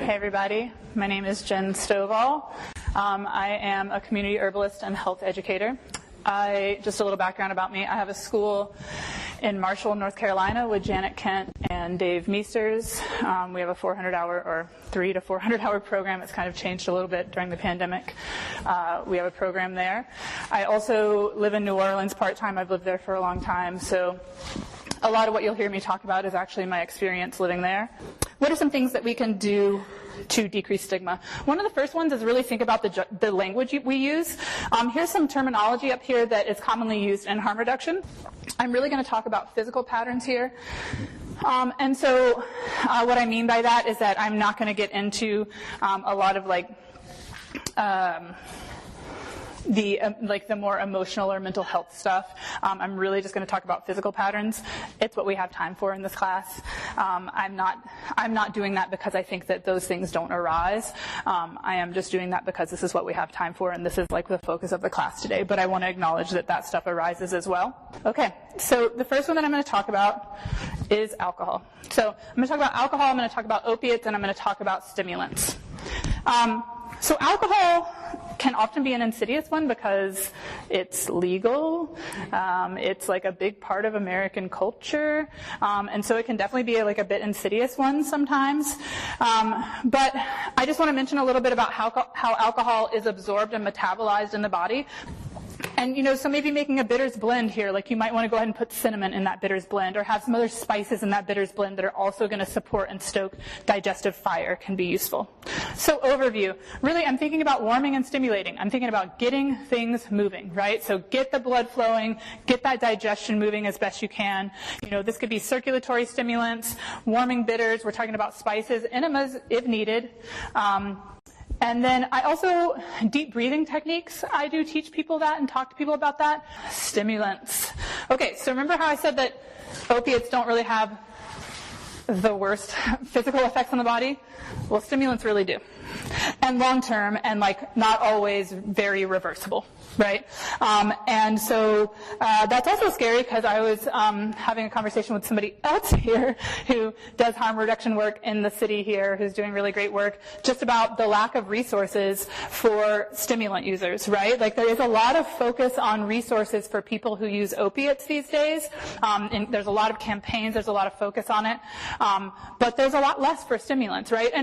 Hey everybody, my name is Jen Stovall. I am a community herbalist and health educator. Just a little background about me. I have a school in Marshall, North Carolina with Janet Kent and Dave Meesters. We have a 400-hour or 300 to 400-hour program. It's kind of changed a little bit during the pandemic. We have a program there. I also live in New Orleans part-time. I've lived there for a long time, so a lot of what you'll hear me talk about is actually my experience living there. What are some things that we can do to decrease stigma? One of the first ones is really think about the language we use. Here's some terminology up here that is commonly used in harm reduction. I'm really going to talk about physical patterns here. And so what I mean by that is that I'm not going to get into a lot of the more emotional or mental health stuff. I'm really just going to talk about physical patterns. It's what we have time for in this class. I'm not doing that because I think that those things don't arise. I am just doing that because this is what we have time for, and this is like the focus of the class today. But I want to acknowledge that that stuff arises as well. Okay, so the first one that I'm going to talk about is alcohol. So I'm going to talk about alcohol, I'm going to talk about opiates, and I'm going to talk about stimulants. So alcohol can often be an insidious one because it's legal. It's like a big part of American culture. And so it can definitely be like a bit insidious one sometimes. But I just want to mention a little bit about how alcohol is absorbed and metabolized in the body. And, so maybe making a bitters blend here, like you might want to go ahead and put cinnamon in that bitters blend or have some other spices in that bitters blend that are also going to support and stoke digestive fire can be useful. So overview, really I'm thinking about warming and stimulating. I'm thinking about getting things moving, right? So get the blood flowing, get that digestion moving as best you can. This could be circulatory stimulants, warming bitters. We're talking about spices, enemas if needed. And then I also, deep breathing techniques, I do teach people that and talk to people about that. Stimulants. Okay, so remember how I said that opiates don't really have the worst physical effects on the body? Well, stimulants really do. And long-term and not always very reversible, right? And so that's also scary because I was having a conversation with somebody else here who does harm reduction work in the city here, who's doing really great work, just about the lack of resources for stimulant users, right? There is a lot of focus on resources for people who use opiates these days. And there's a lot of campaigns, there's a lot of focus on it. But there's a lot less for stimulants, right? And